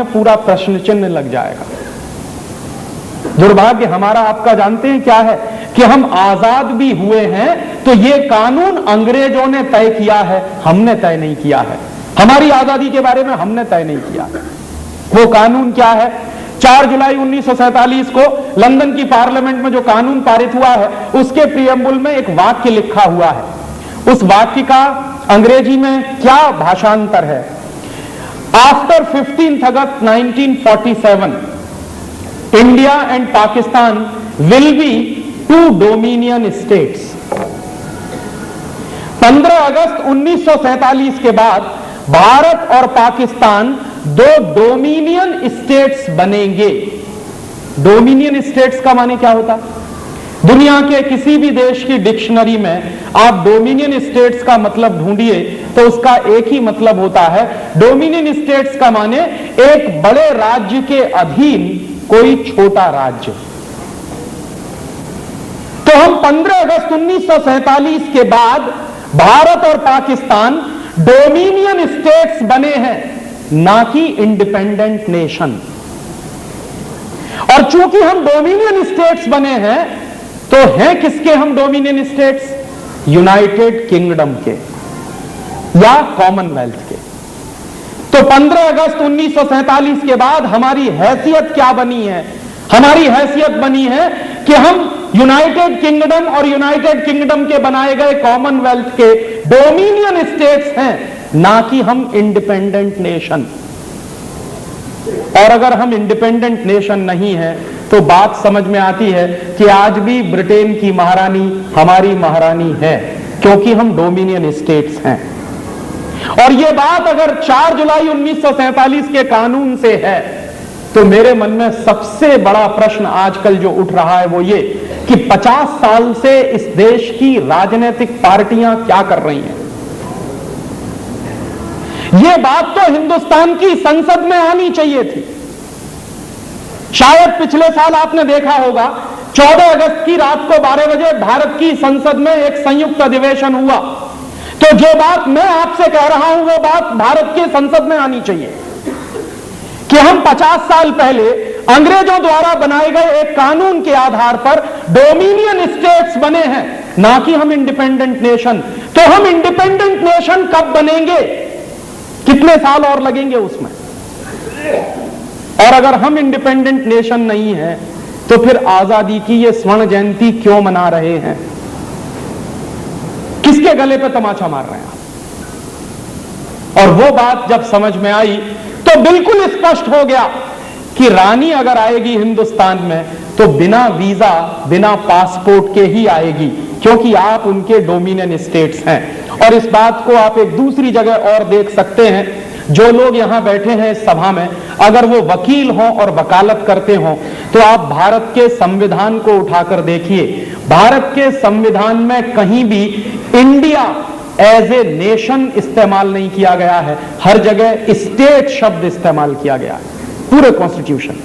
पूरा प्रश्न चिन्ह लग जाएगा। दुर्भाग्य हमारा आपका जानते हैं क्या है कि हम आजाद भी हुए हैं तो ये कानून अंग्रेजों ने तय किया है, हमने तय नहीं किया है। हमारी आजादी के बारे में हमने तय नहीं किया है। वो कानून क्या है? 4 जुलाई 1947 को लंदन की पार्लियामेंट में जो कानून पारित हुआ है उसके प्रियम्बुल में एक वाक्य लिखा हुआ है। उस वाक्य का अंग्रेजी में क्या भाषांतर है? After 15 August 1947 India and Pakistan will be 2 dominion states. 15 अगस्त 1947 के बाद भारत और पाकिस्तान 2 डोमिनियन स्टेट्स बनेंगे। डोमिनियन स्टेट्स का माने क्या होता? दुनिया के किसी भी देश की डिक्शनरी में आप डोमिनियन स्टेट्स का मतलब ढूंढिए तो उसका एक ही मतलब होता है। डोमिनियन स्टेट्स का माने एक बड़े राज्य के अधीन कोई छोटा राज्य। तो हम 15 अगस्त 1947 के बाद भारत और पाकिस्तान डोमिनियन स्टेट्स बने हैं, ना कि इंडिपेंडेंट नेशन। और चूंकि हम डोमिनियन स्टेट्स बने हैं तो हैं किसके हम डोमिनियन स्टेट्स? यूनाइटेड किंगडम के या कॉमनवेल्थ के। तो 15 अगस्त 1947 के बाद हमारी हैसियत क्या बनी है? हमारी हैसियत बनी है कि हम यूनाइटेड किंगडम और यूनाइटेड किंगडम के बनाए गए कॉमनवेल्थ के डोमिनियन स्टेट्स हैं, ना कि हम इंडिपेंडेंट नेशन। और अगर हम इंडिपेंडेंट नेशन नहीं है तो बात समझ में आती है कि आज भी ब्रिटेन की महारानी हमारी महारानी है, क्योंकि हम डोमिनियन स्टेट्स हैं। और यह बात अगर 4 जुलाई 1947 के कानून से है तो मेरे मन में सबसे बड़ा प्रश्न आजकल जो उठ रहा है वो ये कि 50 साल से इस देश की राजनीतिक पार्टियां क्या कर रही हैं। यह बात तो हिंदुस्तान की संसद में आनी चाहिए थी। शायद पिछले साल आपने देखा होगा 14 अगस्त की रात को 12 बजे भारत की संसद में एक संयुक्त अधिवेशन हुआ। तो जो बात मैं आपसे कह रहा हूं वो बात भारत की संसद में आनी चाहिए कि हम 50 साल पहले अंग्रेजों द्वारा बनाए गए एक कानून के आधार पर डोमिनियन स्टेट्स बने हैं, ना कि हम इंडिपेंडेंट नेशन। तो हम इंडिपेंडेंट नेशन कब बनेंगे? कितने साल और लगेंगे उसमें? और अगर हम इंडिपेंडेंट नेशन नहीं है तो फिर आजादी की ये स्वर्ण जयंती क्यों मना रहे हैं? किसके गले पे तमाचा मार रहे हैं आप? और वो बात जब समझ में आई तो बिल्कुल स्पष्ट हो गया कि रानी अगर आएगी हिंदुस्तान में तो बिना वीजा बिना पासपोर्ट के ही आएगी, क्योंकि आप उनके डोमिनियन स्टेट्स हैं। और इस बात को आप एक दूसरी जगह और देख सकते हैं। जो लोग यहां बैठे हैं इस सभा में, अगर वो वकील हों और वकालत करते हों तो आप भारत के संविधान को उठाकर देखिए। भारत के संविधान में कहीं भी इंडिया एज ए नेशन इस्तेमाल नहीं किया गया है, हर जगह स्टेट शब्द इस्तेमाल किया गया है। पूरे कॉन्स्टिट्यूशन,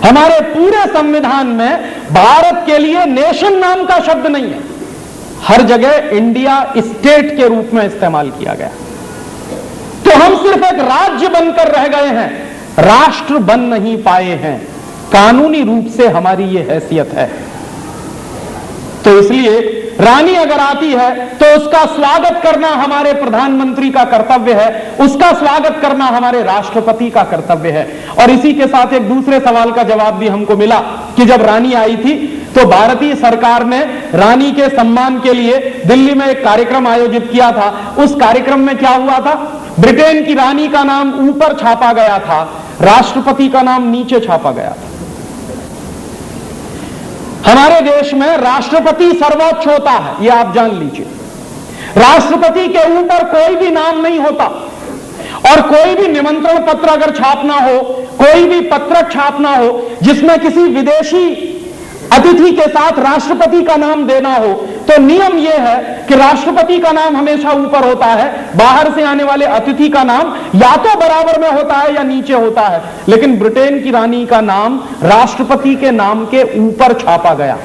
हमारे पूरे संविधान में भारत के लिए नेशन नाम का शब्द नहीं है, हर जगह इंडिया स्टेट के रूप में इस्तेमाल किया गया। तो हम सिर्फ एक राज्य बनकर रह गए हैं, राष्ट्र बन नहीं पाए हैं। कानूनी रूप से हमारी यह हैसियत है। तो इसलिए रानी अगर आती है तो उसका स्वागत करना हमारे प्रधानमंत्री का कर्तव्य है, उसका स्वागत करना हमारे राष्ट्रपति का कर्तव्य है। और इसी के साथ एक दूसरे सवाल का जवाब भी हमको मिला कि जब रानी आई थी तो भारतीय सरकार ने रानी के सम्मान के लिए दिल्ली में एक कार्यक्रम आयोजित किया था। उस कार्यक्रम में क्या हुआ था? ब्रिटेन की रानी का नाम ऊपर छापा गया था, राष्ट्रपति का नाम नीचे छापा गया था। हमारे देश में राष्ट्रपति सर्वोच्च होता है, यह आप जान लीजिए। राष्ट्रपति के ऊपर कोई भी नाम नहीं होता। और कोई भी निमंत्रण पत्र अगर छापना हो, कोई भी पत्रक छापना हो जिसमें किसी विदेशी अतिथि के साथ राष्ट्रपति का नाम देना हो, तो नियम यह है कि राष्ट्रपति का नाम हमेशा ऊपर होता है, बाहर से आने वाले अतिथि का नाम या तो बराबर में होता है या नीचे होता है। लेकिन ब्रिटेन की रानी का नाम राष्ट्रपति के नाम के ऊपर छापा गया।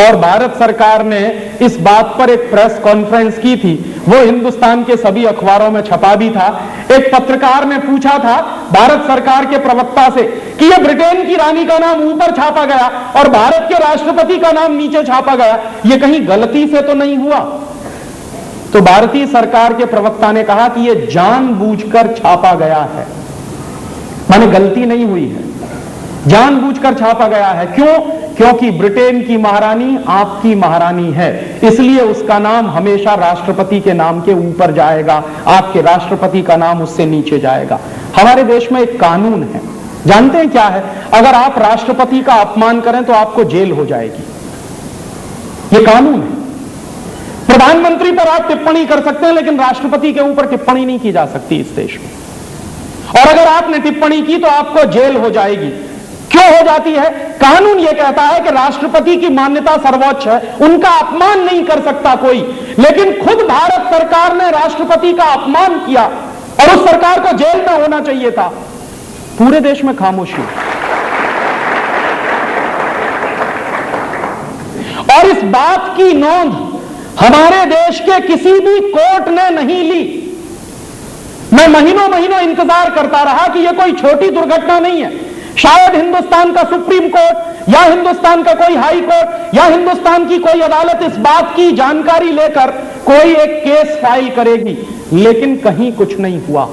और भारत सरकार ने इस बात पर एक प्रेस कॉन्फ्रेंस की थी वो हिंदुस्तान के सभी अखबारों में छपा भी था। एक पत्रकार ने पूछा था भारत सरकार के प्रवक्ता से कि ये ब्रिटेन की रानी का नाम ऊपर छापा गया और भारत के राष्ट्रपति का नाम नीचे छापा गया, ये कहीं गलती से तो नहीं हुआ? तो भारतीय सरकार के प्रवक्ता ने कहा कि यह जानबूझकर छापा गया है, माने गलती नहीं हुई है, जानबूझकर छापा गया है। क्यों? क्योंकि ब्रिटेन की महारानी आपकी महारानी है, इसलिए उसका नाम हमेशा राष्ट्रपति के नाम के ऊपर जाएगा, आपके राष्ट्रपति का नाम उससे नीचे जाएगा। हमारे देश में एक कानून है, जानते हैं क्या है? अगर आप राष्ट्रपति का अपमान करें तो आपको जेल हो जाएगी, यह कानून है। प्रधानमंत्री पर आप टिप्पणी कर सकते हैं, लेकिन राष्ट्रपति के ऊपर टिप्पणी नहीं की जा सकती इस देश में। और अगर आपने टिप्पणी की तो आपको जेल हो जाएगी। क्यों हो जाती है? कानून यह कहता है कि राष्ट्रपति की मान्यता सर्वोच्च है, उनका अपमान नहीं कर सकता कोई। लेकिन खुद भारत सरकार ने राष्ट्रपति का अपमान किया और उस सरकार को जेल में होना चाहिए था। पूरे देश में खामोशी, और इस बात की नोंद हमारे देश के किसी भी कोर्ट ने नहीं ली। मैं महीनों महीनों इंतजार करता रहा कि यह कोई छोटी दुर्घटना नहीं है। शायद हिंदुस्तान का सुप्रीम कोर्ट या हिंदुस्तान का कोई हाई कोर्ट या हिंदुस्तान की कोई अदालत इस बात की जानकारी लेकर कोई एक केस फाइल करेगी, लेकिन कहीं कुछ नहीं हुआ।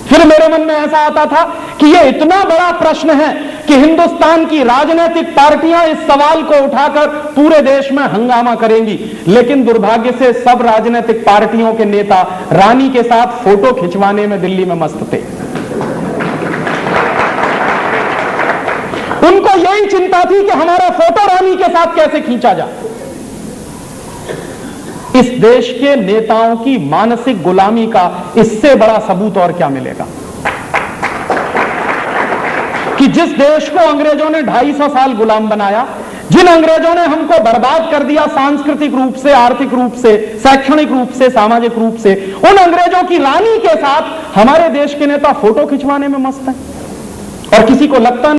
फिर मेरे मन में ऐसा आता था कि यह इतना बड़ा प्रश्न है कि हिंदुस्तान की राजनीतिक पार्टियां इस सवाल को उठाकर पूरे देश में हंगामा करेंगी, लेकिन दुर्भाग्य से सब राजनीतिक पार्टियों के नेता रानी के साथ फोटो खिंचवाने में दिल्ली में मस्त थे। उनको यही चिंता थी कि हमारा फोटो रानी के साथ कैसे खींचा जाए। इस देश के नेताओं की मानसिक गुलामी का इससे बड़ा सबूत और क्या मिलेगा कि जिस देश को अंग्रेजों ने 250 साल गुलाम बनाया, जिन अंग्रेजों ने हमको बर्बाद कर दिया सांस्कृतिक रूप से, आर्थिक रूप से, शैक्षणिक रूप से, सामाजिक रूप से, उन अंग्रेजों की रानी के साथ हमारे देश के नेता फोटो खिंचवाने में मस्त हैं और किसी को लगता